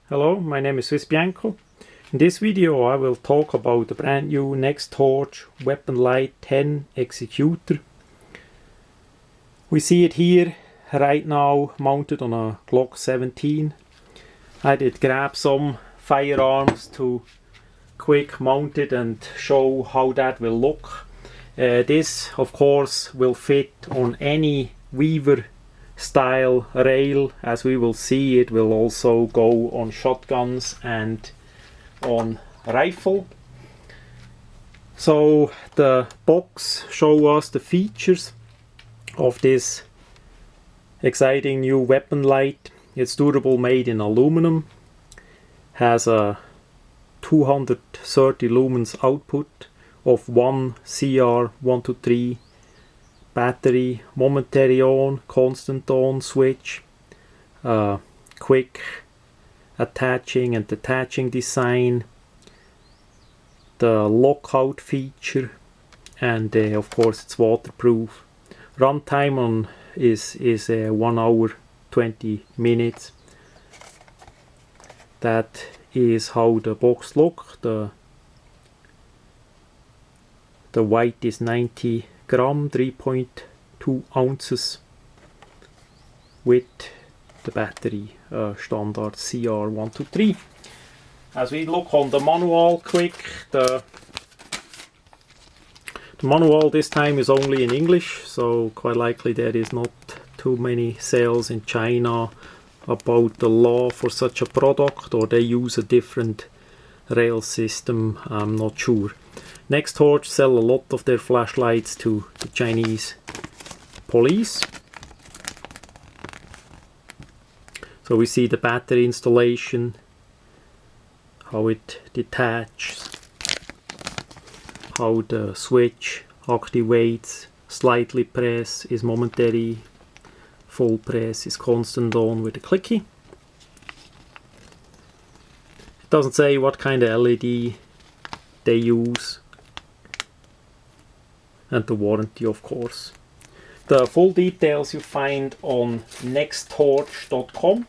Hello, my name is Swiss Bianco. In this video I will talk about the brand new nextorch Weapon Light 10 Executor. We see it here right now mounted on a Glock 17. I did grab some firearms to quick mount it and show how that will look. This of course will fit on any Weaver style rail. As we will see, it will also go on shotguns and on rifle. So the box shows us the features of this exciting new weapon light. It's durable, made in aluminum, has a 230 lumens output of 1 CR123 battery, momentary on, constant on switch, quick attaching and detaching design, the lockout feature, and of course it's waterproof. Runtime on is 1 hour 20 minutes. That is how the box look. The weight is 90 gram, 3.2 ounces, with the battery standard CR123. As we look on the manual quick, the manual this time is only in English, so quite likely there is not too many sales in China about the law for such a product, or they use a different rail system, I'm not sure. Nextorch sell a lot of their flashlights to the Chinese police. So we see the battery installation, how it detaches, how the switch activates, slightly press is momentary, full press is constant on with a clicky. It doesn't say what kind of LED they use, and the warranty of course. The full details you find on nextorch.com.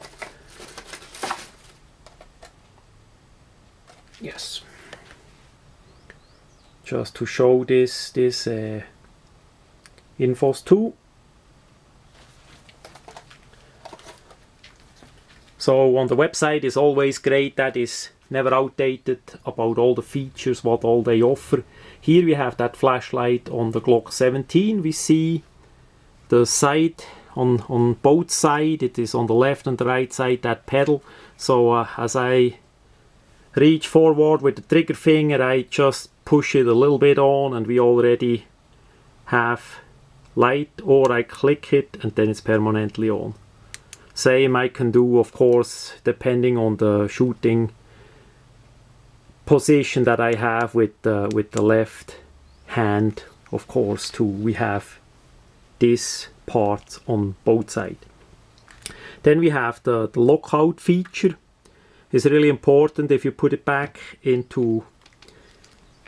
Yes. Just to show this Infos 2. So on the website is always great, that is never outdated about all the features, what all they offer. Here we have that flashlight on the Glock 17. We see the side on both sides. It is on the left and the right side, that pedal. So as I reach forward with the trigger finger, I just push it a little bit on and we already have light, or I click it and then it's permanently on. Same I can do of course depending on the shooting position that I have with the left hand, of course, too. We have this part on both sides. Then we have the lockout feature. It's really important. If you put it back into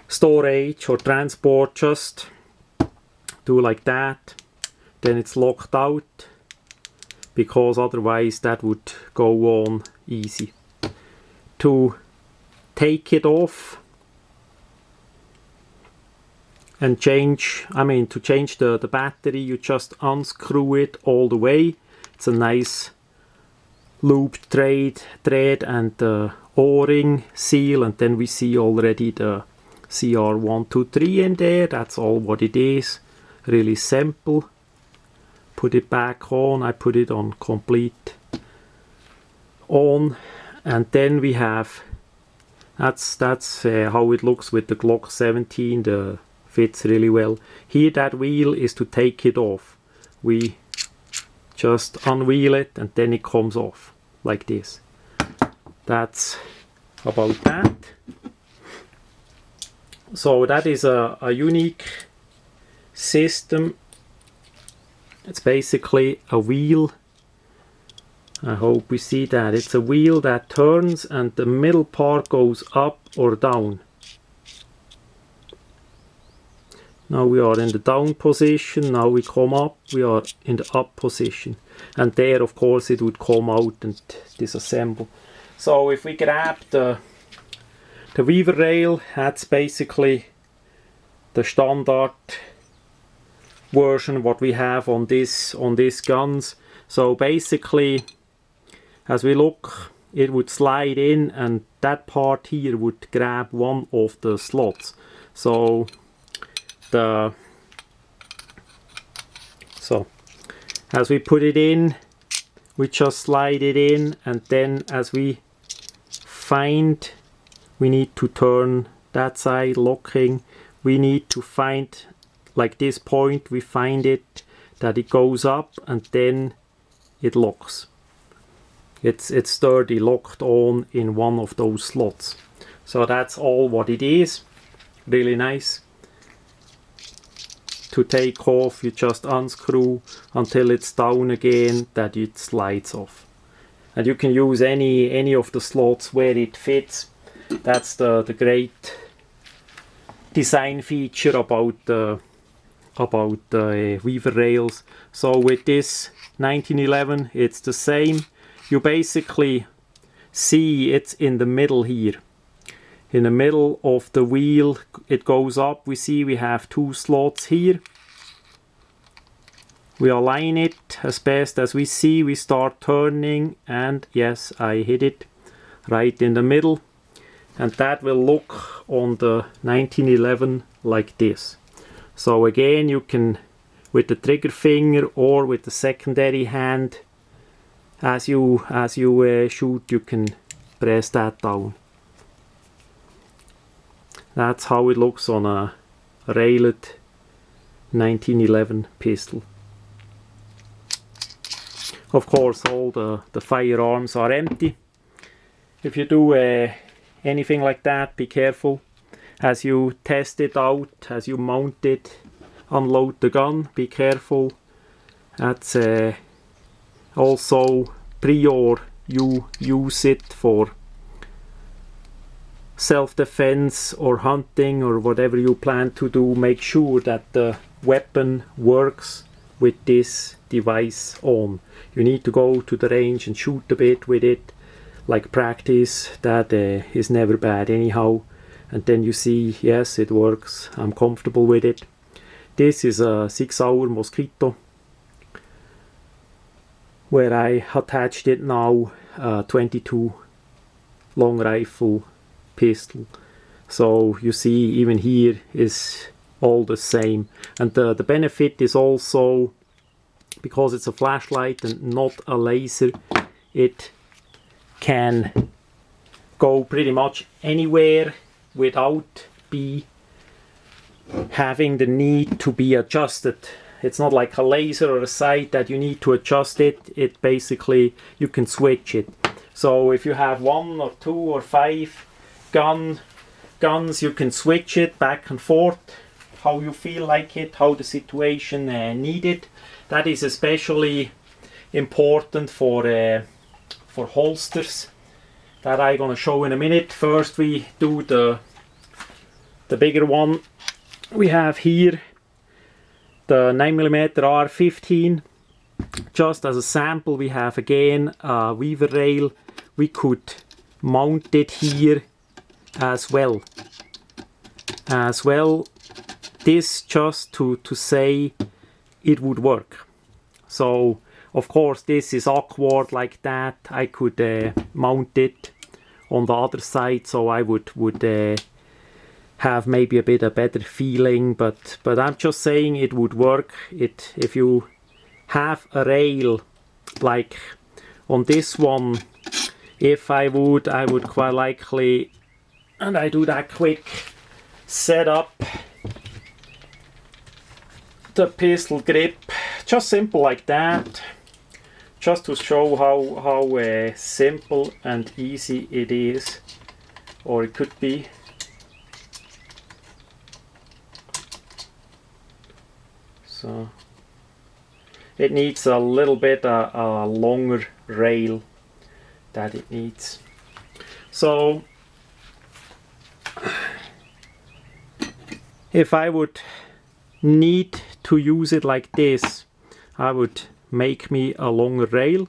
storage or transport, just do like that, then it's locked out, because otherwise that would go on easy. To take it off and change the battery, you just unscrew it all the way. It's a nice looped thread and the O-ring seal, and then we see already the CR123 in there. That's all what it is. Really simple. Put it back on. I put it on complete on, and then we have that's how it looks with the Glock 17. The fits really well. Here that wheel is to take it off. We just unwheel it and then it comes off like this. That's about that. So that is a unique system. It's basically a wheel. I hope we see that. It's a wheel that turns and the middle part goes up or down. Now we are in the down position, now we come up, we are in the up position. And there of course it would come out and disassemble. So if we grab the weaver rail, that's basically the standard version what we have on these guns. So basically, as we look, it would slide in and that part here would grab one of the slots. So as we put it in, we just slide it in, and then as we find, we need to turn that side locking, we need to find, like this point, we find it that it goes up and then it locks. It's sturdy, locked on in one of those slots. So that's all what it is. Really nice. To take off, you just unscrew until it's down again, that it slides off. And you can use any of the slots where it fits. That's the great design feature about the weaver rails. So with this 1911, it's the same. You basically see it's in the middle here. In the middle of the wheel, it goes up. We see we have two slots here. We align it as best as we see. We start turning, and yes, I hit it right in the middle. And that will look on the 1911 like this. So again, you can, with the trigger finger or with the secondary hand, as you shoot, you can press that down. That's how it looks on a railed 1911 pistol. Of course, all the firearms are empty. If you do anything like that, be careful. As you test it out, as you mount it, unload the gun, be careful. That's also prior you use it for self-defense or hunting or whatever you plan to do. Make sure that the weapon works with this device on. You need to go to the range and shoot a bit with it, like practice. That is never bad anyhow. And then you see, yes, it works, I'm comfortable with it. This is a 6-hour Mosquito, where I attached it now, 22 long rifle pistol. So you see, even here is all the same. And the benefit is also, because it's a flashlight and not a laser, it can go pretty much anywhere without having the need to be adjusted. It's not like a laser or a sight that you need to adjust it. It basically, you can switch it. So if you have 1 or 2 or 5 guns, you can switch it back and forth, how you feel like it, how the situation need it. That is especially important for holsters, that I'm gonna show in a minute. First we do the bigger one. We have here the 9mm R15. Just as a sample, we have again a weaver rail. We could mount it here as well. This just to say it would work. So of course this is awkward like that. I could mount it on the other side, so I would have maybe a better feeling, but I'm just saying it would work. If you have a rail like on this one, if I would quite likely, and I do that quick setup, the pistol grip, just simple like that, just to show how simple and easy it is, or it could be. So it needs a little bit a longer rail that it needs. So if I would need to use it like this, I would make me a longer rail.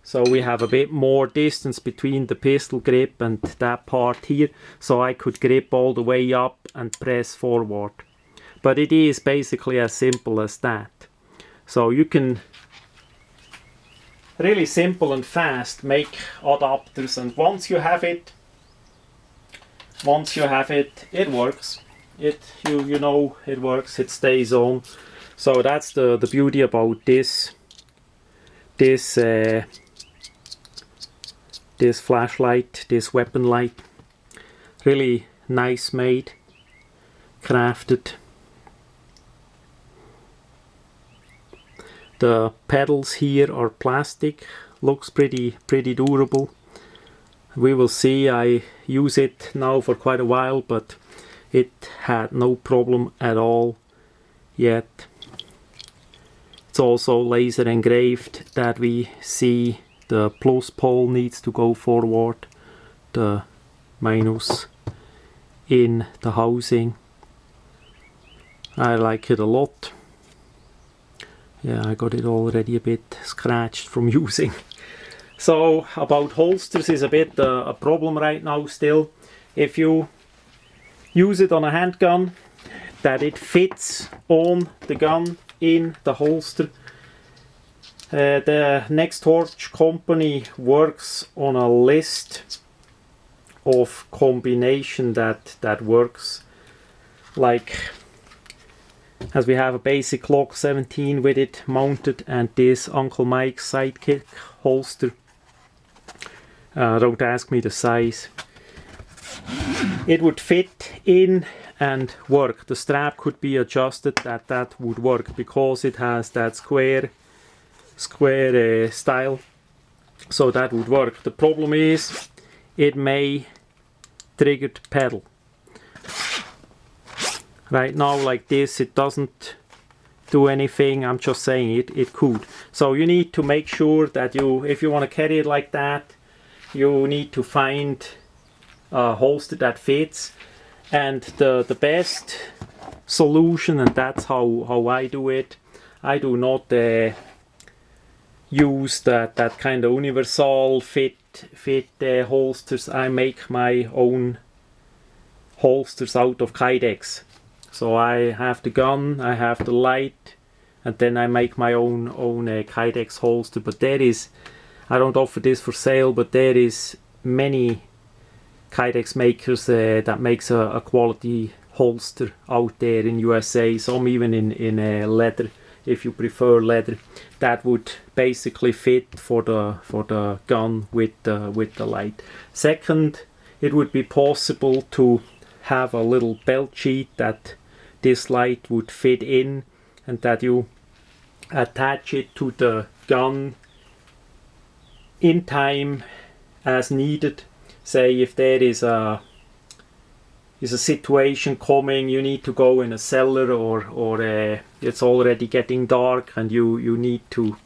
So we have a bit more distance between the pistol grip and that part here, so I could grip all the way up and press forward. But it is basically as simple as that. So you can really simple and fast make adapters, and once you have it, it works. You know it works, it stays on. So that's the beauty about this flashlight, this weapon light. Really nice made, crafted. The pedals here are plastic, looks pretty durable. We will see. I use it now for quite a while, but it had no problem at all yet. It's also laser engraved that we see the plus pole needs to go forward, the minus in the housing. I like it a lot. Yeah, I got it already a bit scratched from using. So about holsters is a bit a problem right now still. If you use it on a handgun, that it fits on the gun in the holster. The Nextorch company works on a list of combination that works, like as we have a basic Glock 17 with it mounted, and this Uncle Mike's Sidekick holster. Don't ask me the size. It would fit in and work. The strap could be adjusted that would work, because it has that square style, so that would work. The problem is it may triggered pedal. Right now, like this, it doesn't do anything. I'm just saying it could. So you need to make sure that if you want to carry it like that, you need to find a holster that fits. And the best solution, and that's how I do it, I do not use that kind of universal fit holsters. I make my own holsters out of Kydex. So I have the gun, I have the light, and then I make my own Kydex holster. But I don't offer this for sale, but there is many Kydex makers that makes a quality holster out there in USA. Some even in leather, if you prefer leather, that would basically fit for the gun with the light. Second, it would be possible to have a little belt sheet that this light would fit in, and that you attach it to the gun in time as needed. Say if there is a situation coming, you need to go in a cellar, or it's already getting dark and you need to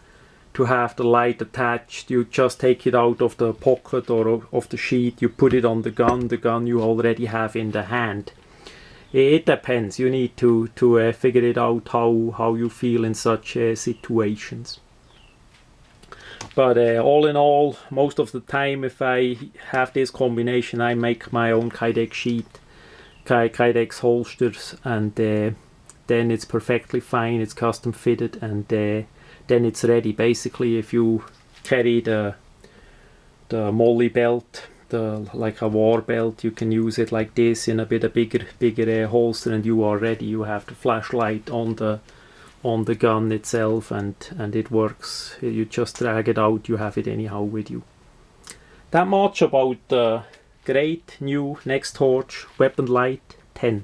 have the light attached, you just take it out of the pocket or of the sheet, you put it on the gun you already have in the hand. It depends. You need to figure it out how you feel in such situations. But all in all, most of the time, if I have this combination, I make my own Kydex sheet, Kydex holsters, and then it's perfectly fine. It's custom fitted, and then it's ready. Basically, if you carry the molly belt, like a war belt, you can use it like this in a bit bigger holster, and you are ready. You have the flashlight on the gun itself, and it works. You just drag it out, you have it anyhow with you. That much about the great new Nextorch Weapon Light 10.